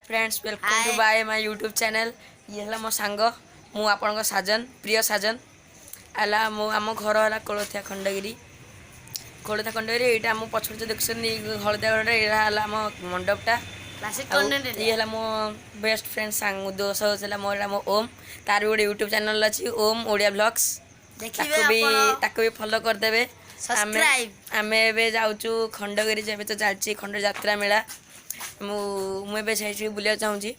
Friends welcome to by my YouTube channel. ये है मो सांग मु आपण साजन प्रिय साजन आला मो आम घर है कोलथिया खंडगिरी यहाँ आम पछड़ देखुन हलदिया गढ़ यहाँ आम मंडपटा ये है मो बेस्ट फ्रेंड सांग दोस्त होता मोर मो ओम तार भी गोटे यूट्यूब चैनल अच्छी ओम ओडिया ब्लॉग्स भी फॉलो करदेवे। आम ए जाऊँ खंडगिरी जब तो चलती खंड यात्रा मेला मुझे से बुला चाहूँगी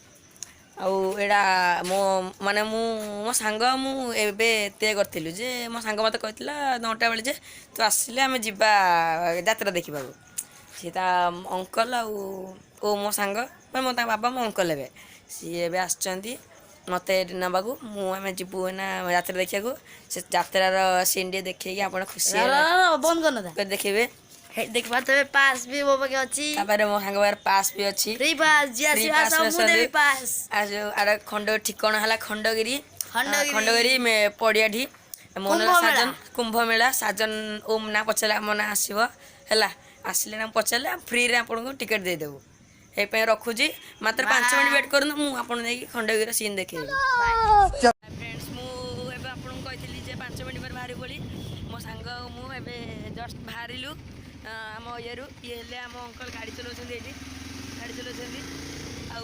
आड़ा मो माने मो सांग मुझे करूँ जे मो सांग मत कहला 9टा बेले तू आसिले आम जा यात्रा देखा सी अंकल ओ मो सांग मो बाबा मो अंकल हे सी ए आसुँच मत नवा मुझे जीवु ना यात्रा देखा से यात्रार सीन टे देखिए आप खुशी देखिए देख पाते पास भी वो बगे अछि तापर मो सांग बार पास भी अछि फ्री पास जी आसी सब देबी पास आज आर खंड ठिकाना हला खंडगिरी में पड़ियाठी मोन साजन कुंभ मेला साजन ओम ना पचला मो ना आसीबो हला आसिले ना पचले फ्री रे आपन को टिकट दे देबो ए पे रखुजी मात्र 5 मिनिट वेट करन मु आपन नै खंडगिरी सीन देखेबी फ्रेंड्स मु एबे आपन कहथिली जे 5 मिनिट पर बाहरी बोली मो सांग मु एबे जस्ट बाहरिलु आम ये आम अंकल गाड़ी चलाउछन ये गाड़ी चलाउछन आउ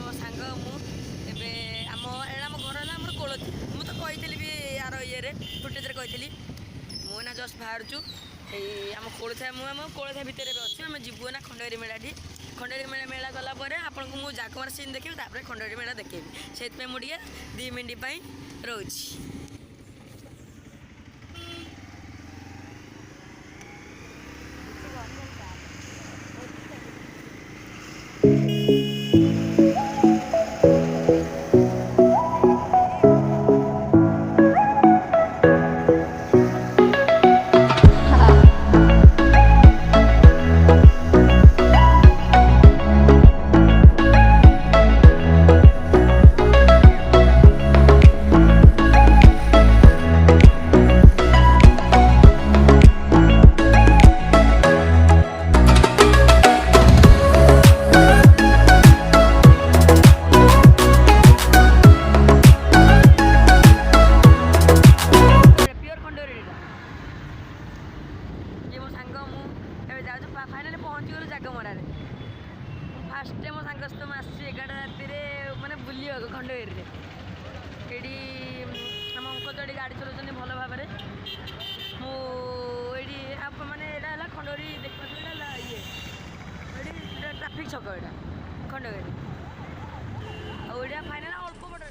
मो सांग मुझे आम एड़ा आम घर है आम कोलथी मुझे तो कही भी यार ये फुटेज कही मुझे जस्ट बाहर आम कोलथा मुझे कोलथा भितर अच्छे आम जीवु ना खंडगिरी मेलाटी खंडगिरी मेला गलापर आपन को मुझे जागमार सीन देखी खंडगिरी मेला देखेबी से मुझे 2 मिनिट रोची। फाइनाली पहुँची गलु जागमरार फास्ट मो सांग सहित आसी 11टा राति मैंने बुलिया खंडगिरी ये आम अंकल तो गाड़ी चलाउछन भल भाव मुझे मानने यहाँ खंडगिरी देखा ये ट्राफिक छक यहाँ खंडगिरी आड़िया फाइनाल अल्प बट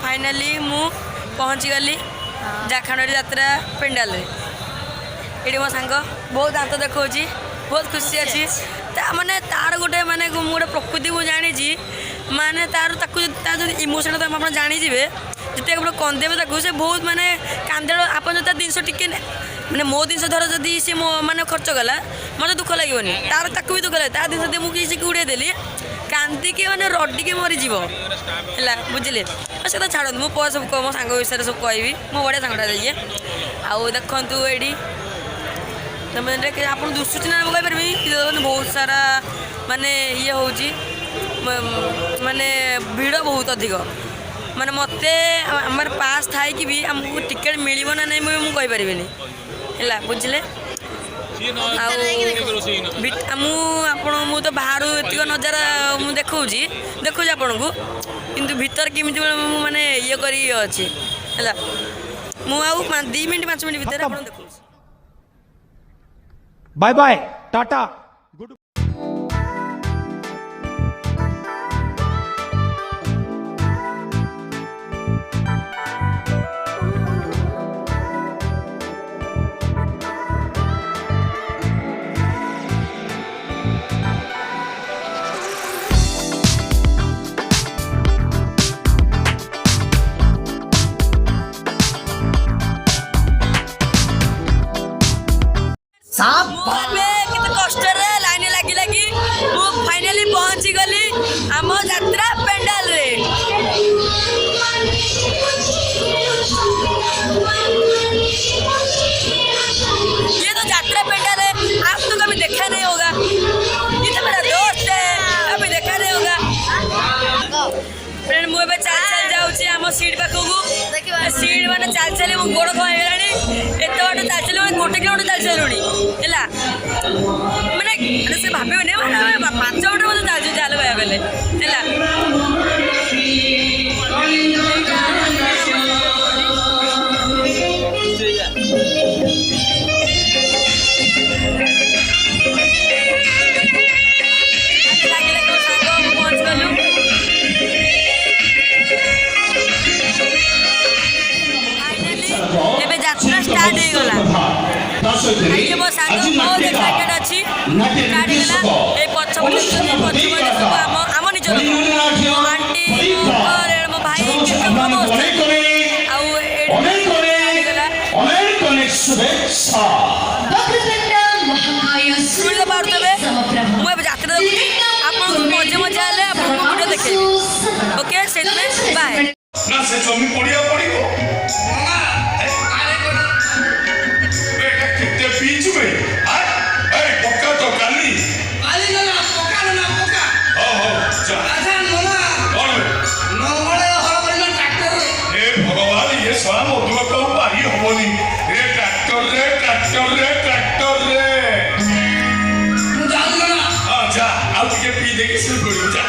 फाइनाली मु पहुँची गली खंडगिरी यात्रा पेंडाल ये मो सांग बहुत दांत देखा बहुत खुशी अच्छी माने तार गोटे माने गोटे प्रकृति को जानी माने तार इमोशन तो आप जानीजे जिते कंदेवे से बहुत माने कांदे आप जो जिनस टिके मैंने मो जिन धर जदि सी मो माने खर्च गला मत दुख लगे तार भी दुख लगे ता जिन मुझे उड़े देली कांदिकी मैंने रडिकी मरीज है बुझे से तो छाड़ मु सब मो सांग विषय सब कहि मो बढ़िया सांगटा जाइए आउ देखु ये आप दुसुची ना कहीपर बहुत सारा माने ये हूँ माने भीड़ बहुत अधिक माने मत आम पास थाई कि भी आमको टिकेट मिल ना नहीं मुझे है बुझे तो बाहर एतिक नजारा मुझे देखा आपन को किंतु भीतर केमी माने ये कर ହେଲା ମୁଁ ଆଉ 2 ମିନିଟ୍ 5 ମିନିଟ୍ ଭିତରେ ଆପଣ ଦେଖୁଛି बाय बाय टाटा गुड ମୁଁ ଏବେ କେତେ କଷ୍ଟରେ ଲାଇନ୍ ଲାଗି ଲାଗି ମୁଁ ଫାଇନାଲି ପହଞ୍ଚି ଗଲି ଆମ ଯାତ୍ରା ପେଣ୍ଡାଲରେ ये तो यात्रा पेंडल है आप तो कभी देखा नहीं होगा ये तो मेरा दोस्त है कभी देखा नहीं होगा फ्रेंड मुझे चाल चाल जाऊँगी आम सीट पाखक सीट मैंने चाल चल गोड़ कहीं एत बाट चाल चल 1 किलोमीटर चाल चलुणी है मैंने से भावे 5 मिनट मत चलु चाल कह गले ଏବେ ଯାତ୍ରା ଷ୍ଟାର୍ଟ ହେଇଗଲା ଆଜି ମୋ ସାଙ୍ଗ ବହୁତ ଏକ୍ସାଇଟେଡ୍ ଅଛି ଷ୍ଟାର୍ଟ ହେଇଗଲା ଏଇ ପଛପଟେ ସବୁ ଆମ ନିଜ ଲୋକ ମୋ ଆଣ୍ଟି ମୋ ଭାଇ କେତେ ଭଲ ଆଉ ହେଇଗଲା ଶୁଣିତ ପାରୁଥିବେ ମୁଁ ଏବେ ଯାତ୍ରା ଦେଖୁଛି ଆପଣଙ୍କୁ ମଜା ମଜା ହେଲେ ଆପଣଙ୍କୁ ଭିଡ଼ିଓ ଦେଖେଇବି ଓକେ ସେଥିପାଇଁ ବାଏ ନା ସେ ଜମି ପଡ଼ିଆ ପଡ଼ିବ କେତେ ପିଇଛୁ ବେ ପକ୍କା ତ କାଲି ହଉ ଯା କଣ ଏ ଭଗବାନ ଇଏ ଶଳା ମଧୁବାବୁ ପାରି ହବନି ଏ ଟ୍ରାକ୍ଟରରେ ହଁ ଯା ଆଉ ଟିକେ ପିଇ ଦେଇକି ଶୋଇ ପଡ଼ିବୁ ଯା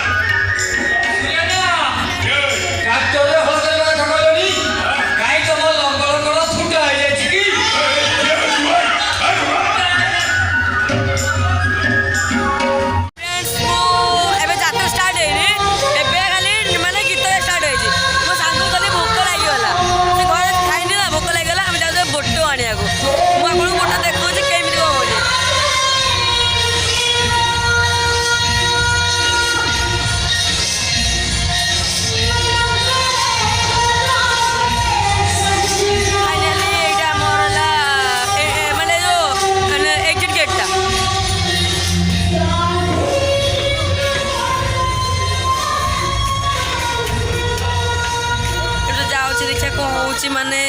ମାନେ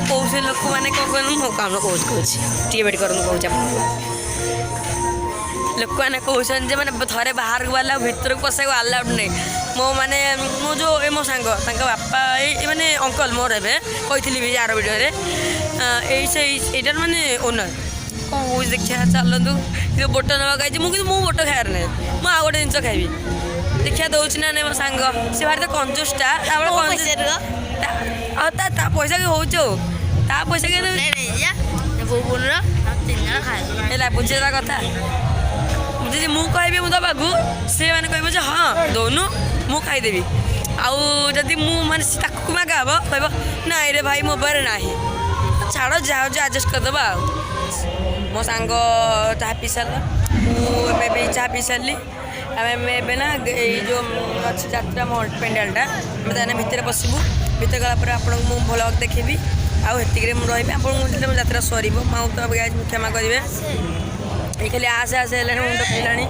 କହୁଛି ଲୋକମାନେ କ'ଣ କହିଲେ ମୁଁ କାମ କହୁଛି ଟିକେ ବେଟ୍ କରନ୍ତୁ କହୁଛି ଆପଣଙ୍କୁ ଲୋକମାନେ କହୁଛନ୍ତି ଯେ ମାନେ ଥରେ ବାହାରକୁ ବାହାରିଲା ଭିତରକୁ ପଶିବାକୁ ଆଲାଉଡ୍ ନାହିଁ ମାନେ ମୋ ଯେଉଁ ମୋ ସାଙ୍ଗ ତାଙ୍କ ବାପା ଏଇ ମାନେ ଅଙ୍କଲ ମୋର ଏବେ କହିଥିଲି ବି ଆର ଭିଡ଼ିଓରେ ଏଇଟାର ମାନେ ଓନର୍ କ'ଣ କହୁଛି ଦେଖିବା ଚାଲନ୍ତୁ କିନ୍ତୁ ବୋଟ ନେବାକୁ ଆଇଛି ମୁଁ କିନ୍ତୁ ବୋଟ ଖାଇବାର ନାହିଁ ମୁଁ ଆଉ ଗୋଟେ ଜିନିଷ ଖାଇବି ଦେଖିବା ଦେଉଛି ନା ନାଇଁ ମୋ ସାଙ୍ଗ ସେ ଭାରି ତ କଞ୍ଜୁସଟା ତାପରେ ଆଉ ତା ପଇସା କି ହଉଛି ଆଉ ତା ପଇସା କି ହେଲା ବୁଝିବା କଥା ଯଦି ମୁଁ କହିବି ମୁଁ ଦେବାକୁ ସେମାନେ କହିବ ଯେ ହଁ ଦଉନୁ ମୁଁ ଖାଇଦେବି ଆଉ ଯଦି ମୁଁ ମାନେ ତାକୁ ମାଗା ହବ କହିବ ନାଇଁ ରେ ଭାଇ ମୋ ପାଖରେ ନାହିଁ ଛାଡ଼ ଯାଉଛି ଆଡ଼ଜଷ୍ଟ କରିଦେବା ଆଉ ମୋ ସାଙ୍ଗ ଚାହା ପିଇ ସାରିଲା ମୁଁ ଏବେ ବି ଚାହା ପିଇ ସାରିଲି ଆମେ ଏବେ ନା ଏଇ ଯେଉଁ ଅଛି ଯାତ୍ରା ପେଣ୍ଡାଲଟା ଆମେ ତାହେଲେ ଭିତରେ ପଶିବୁ ଭିତରେ ଗଲା ପରେ ଆପଣଙ୍କୁ ମୁଁ ଭଲ ଦେଖେଇବି ଆଉ ହେତିକିରେ ମୁଁ ରହିବି ଆପଣଙ୍କୁ ଯେତେବେଳେ ମୋ ଯାତ୍ରା ସରିବ ମୁଁ ତ କ୍ଷମା କରିବେ ଏଇ ଖାଲି ଆସେ ହେଲାଣି ମୁଣ୍ଡ ଖାଇଲାଣି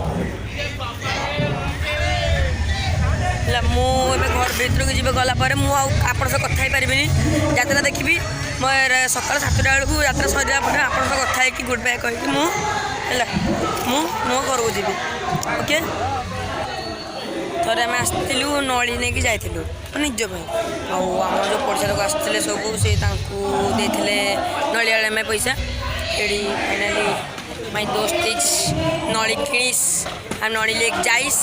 ହେଲା ମୁଁ ଏବେ ଘର ଭିତରକୁ ଯିବେ ଗଲା ପରେ ମୁଁ ଆଉ ଆପଣଙ୍କ ସହ କଥା ହେଇପାରିବିନି ଯାତ୍ରା ଦେଖିବି ମୋ ସକାଳ 7ଟା ବେଳକୁ ଯାତ୍ରା ସରିଲା ପରେ ଆପଣଙ୍କ ସହ କଥା ହେଇକି ଗୁଡ୍ ବାଏ କହିକି ମୁଁ ହେଲା ମୁଁ ମୋ ଘରକୁ ଯିବି ଓକେ ଥରେ ଆମେ ଆସିଥିଲୁ ନଳି ନେଇକି ଯାଇଥିଲୁ ନିଜ ପାଇଁ ଆଉ ଆମର ଯେଉଁ ପଡ଼ିଶା ଲୋକ ଆସିଥିଲେ ସବୁ ସେ ତାଙ୍କୁ ଦେଇଥିଲେ ନଳି ଆଡ଼େ ଆମେ ପଇସା एडी फाइनली माय दोस्त इज नॉली फिनिश हम नॉली लेक जाइस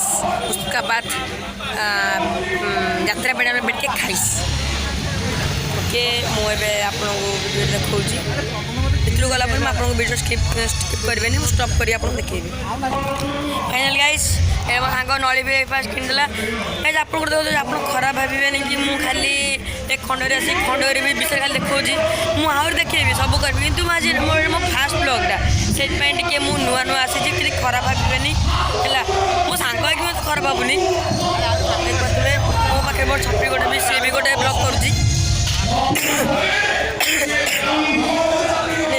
उसका बाद यात्रा पेड़ा में बैठ के खाइस ଟିକେ ମୁଁ ଏବେ ଆପଣଙ୍କୁ ଭିଡ଼ିଓ ଦେଖାଉଛି ଭିତରକୁ ଗଲା ପରେ ମୁଁ ଆପଣଙ୍କୁ ଭିଡ଼ିଓ ସ୍କିପ୍ କରିବେନି ମୁଁ ଷ୍ଟପ୍ କରି ଆପଣଙ୍କୁ ଦେଖେଇବି ଫାଇନାଲ୍ ଗାଇସ୍ ଏ ମୋ ସାଙ୍ଗ ନଳି ବି ଫାଷ୍ଟ କିଣିଦେଲା ଗାଇସ୍ ଆପଣଙ୍କୁ ଦେଖାଉଛି ଆପଣ ଖରାପ ଭାବିବେନି କି ମୁଁ ଖାଲି ଏ ଖଣ୍ଡଗିରି ଆସି ଖଣ୍ଡଗିରି ବି ବିଷୟରେ ଖାଲି ଦେଖାଉଛି ମୁଁ ଆହୁରି ଦେଖେଇବି ସବୁ କରିବି କିନ୍ତୁ ମୁଁ ଆଜି ମୋ ଫାଷ୍ଟ ବ୍ଲଗ୍ଟା ସେଥିପାଇଁ ଟିକେ ମୁଁ ନୂଆ ଆସିଛି କିଛି ଖରାପ ଭାବିବେନି ହେଲା ମୋ ସାଙ୍ଗ ହେଇକି ମୋତେ ଖରାପ ଭାବୁନି ଦେଖିପାରୁଥିବେ ମୋ ପାଖରେ ମୋର ଛପରି ଗୋଟେ ବି ସିଏ ବି ଗୋଟେ ବ୍ଲଗ୍ କରୁଛି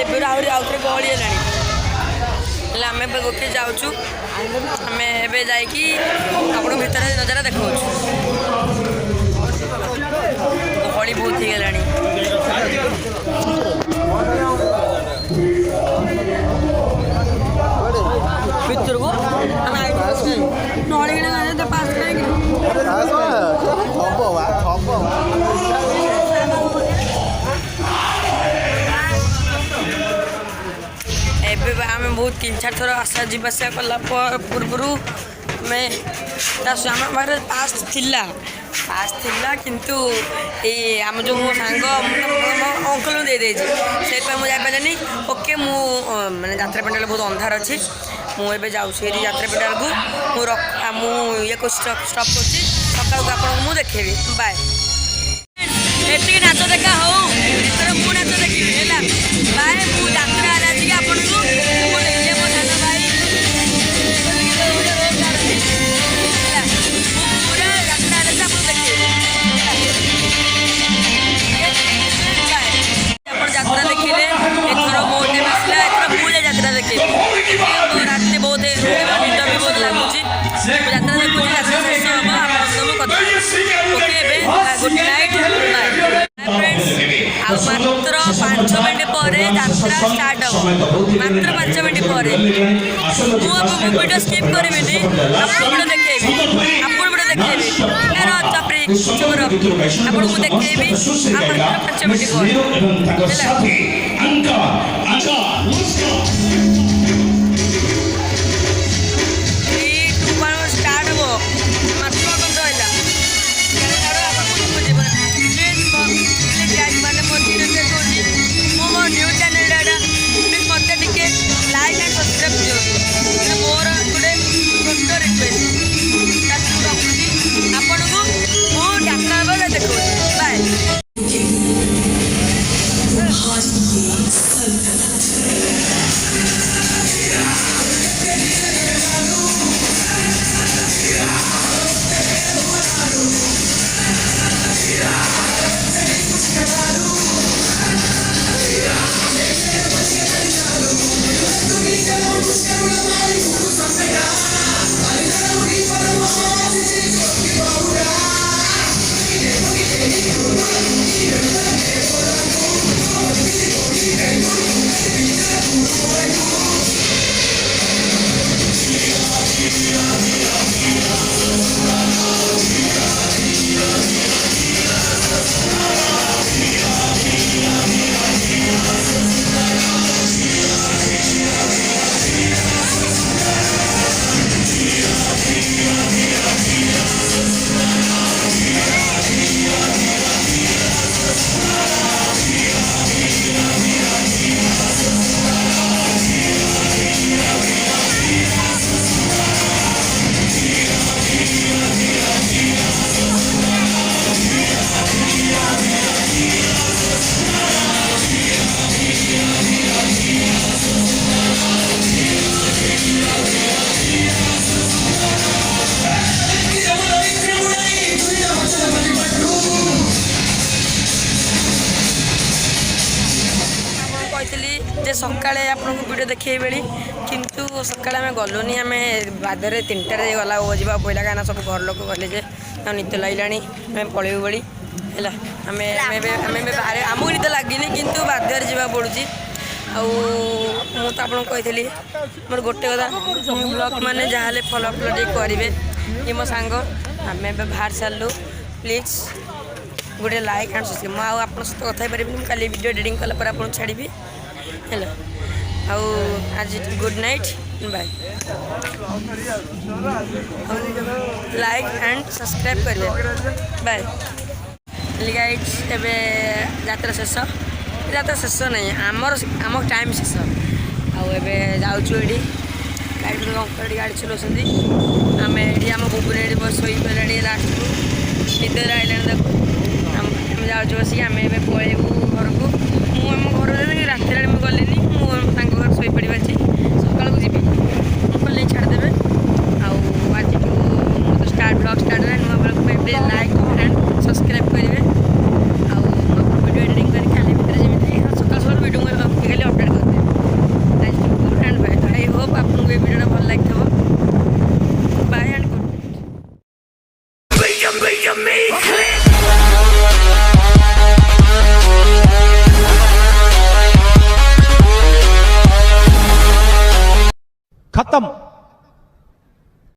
ଏବେ ଆଉଥରେ ଗହଳି ହେଲାଣି ହେଲେ ଆମେ ଏବେ ଗୋଟେ ଯାଉଛୁ ଆମେ ଏବେ ଯାଇକି ଆପଣଙ୍କ ଭିତରେ ନଜାରା ଦେଖାଉଛୁ ଗହଳି ବହୁତ ହେଇଗଲାଣି ଭିତରକୁ ନଳି କିଣା ପାସ୍ ଏବେ ଆମେ ବହୁତ 3-4 ଥର ଯିବା ଆସିବା କଲା ପୂର୍ବରୁ ଆମେ ଆମ ପାଖରେ ପାସ୍ ଥିଲା କିନ୍ତୁ ଏଇ ଆମ ଯେଉଁ ମୋ ସାଙ୍ଗ ମୋ ଅଙ୍କଲଙ୍କୁ ଦେଇଦେଇଛି ସେଇଥିପାଇଁ ମୁଁ ଯାଇପାରିଲିନି ଓକେ ମୁଁ ମାନେ ଯାତ୍ରା ପେଣ୍ଡାଲ ବହୁତ ଅନ୍ଧାର ଅଛି ମୁଁ ଏବେ ଯାଉଛି ଏଠି ଯାତ୍ରା ପେଣ୍ଡାଲକୁ ମୁଁ ଇଏ ଷ୍ଟପ୍ କରୁଛି ସକାଳକୁ ଆପଣଙ୍କୁ ମୁଁ ଦେଖେଇବି ବାଏ ଏତିକି ନାଚ ଦେଖା ହଉ ଭିତରେ ମୁଁ ନାଚ ଦେଖିବି ହେଲା ବାଏ ମୁଁ ଯାତ୍ରା ହେଲେ ଆସିକି ଆପଣଙ୍କୁ ମୁଁ ଦେଖିବେ ମୋ ସାନ ଭାଇ ପୁରା ଯାତ୍ରା ହେଲେ ଆପଣଙ୍କୁ ଦେଖିବି ଆପଣ ଯାତ୍ରା ଦେଖିଲେ ଏଥର ମୋ ଟାଇମ୍ ଆସିଲା ଏଥର ମୁଁ ଯାତ୍ରା ଦେଖିବି ରାତି ବହୁତ ନିଦ ବି ବହୁତ ଲାଗୁଛି ମୁଁ ଯାତ୍ରା ଦେଖୁଛି ଯାତ୍ରା ଶେଷ ହେବ ଆପଣଙ୍କ ସବୁ କଥା ଓକେ ଏବେ ଗୁଡ୍ ନାଇଟ୍ ଆଉ ମାତ୍ର 5 ମିନିଟ୍ ପରେ ଯାତ୍ରା ଷ୍ଟାର୍ଟ ହେବ ମାତ୍ର 5 ମିନିଟ୍ ପରେ ମୁଁ ଭିଡ଼ିଓ ସ୍କିପ୍ କରିବିନି ଆପଣ ଦେଖେଇବି ଚପରି ଚୋର ଆପଣଙ୍କୁ ଦେଖେଇବି ମାତ୍ର 5 ମିନିଟ୍ ପରେ ହେଲା ଷ୍ଟାର୍ଟ ହେବ ମାତ୍ର ରହିଲା ମାନେ ମୋ ରିକ୍ୱେଷ୍ଟ କରୁଛି ମୁଁ ମୋ ନ୍ୟୁଜ୍ ଚ୍ୟାନେଲଟା ପ୍ଲିଜ୍ ମୋତେ ଟିକେ ଲାଇକ୍ ଆଣ୍ଡ ସବସ୍କ୍ରାଇବ୍ ଦିଅନ୍ତୁ ମୋର ଗୋଟେ ଛୋଟ ରିକ୍ୱେଷ୍ଟ ତାକୁ ମୁଁ ରଖୁଛି ଆପଣଙ୍କୁ ମୁଁ ଯାତ୍ରା ବେଳେ ଦେଖାଉଛି ବାଏ ଯେ ସକାଳେ ଆପଣଙ୍କୁ ଭିଡ଼ିଓ ଦେଖେଇ ବେଳି କିନ୍ତୁ ସକାଳେ ଆମେ ଗଲୁନି ଆମେ ବାଦରେ 3ଟାରେ ଗଲା ଯିବା ପଇଲା କାହିଁକିନା ସବୁ ଘର ଲୋକ ଗଲେ ଯେ ନିଦ ଲାଗିଲାଣି ଆମେ ପଳେଇବୁ ବେଳି ହେଲା ଆମେ ବାହାରେ ଆମକୁ ନିଦ ଲାଗିନି କିନ୍ତୁ ବାଧ୍ୟରେ ଯିବାକୁ ପଡ଼ୁଛି ଆଉ ମୁଁ ତ ଆପଣଙ୍କୁ କହିଥିଲି ମୋର ଗୋଟେ କଥା ବ୍ଲଗ୍ ମାନେ ଯାହାହେଲେ ଫଲୋ ଟିକେ କରିବେ ଇଏ ମୋ ସାଙ୍ଗ ଆମେ ଏବେ ବାହାରି ସାରିଲୁ ପ୍ଲିଜ୍ ଗୋଟେ ଲାଇକ୍ ଆଣ୍ଡ ସବସ୍କ୍ରାଇବ୍ ମୁଁ ଆଉ ଆପଣଙ୍କ ସହିତ କଥା ହେଇପାରିବିନି ମୁଁ କାଲି ଭିଡ଼ିଓ ଏଡ଼ିଟିଂ କଲା ପରେ ଆପଣଙ୍କୁ ଛାଡ଼ିବି ହେଲା ଆଉ ଆଜି good night bye like and subscribe କରିବେ ବାଏ गाइड्स एबे यात्रा शेष यात्रा शेष नहीं आम टाइम शेष आबे जाऊँ ये गाड़ी अंकल गाड़ी चलाउछन्ति आम ये आम बुबुन ये बस शोई पड़े लास्ट को निदर आइलानी देखो आम जाऊँ बस आम पलैबू घर को मुझे घर रात गली मुझे घर शोई पड़ा सका जी अंकल नहीं छाड़देवे आज तो स्टार्ट ब्लॉग स्टार्ट है नुआ ब्लॉग लाइक एंड सब्सक्राइब करेंगे वीडियो एडिटिंग कर खाली भितर जमी सकाल सकाल वीडियो खाली अपडेट करते एंड बाय आई होप आपको ये वीडियो भल लगी बाय एंड गुड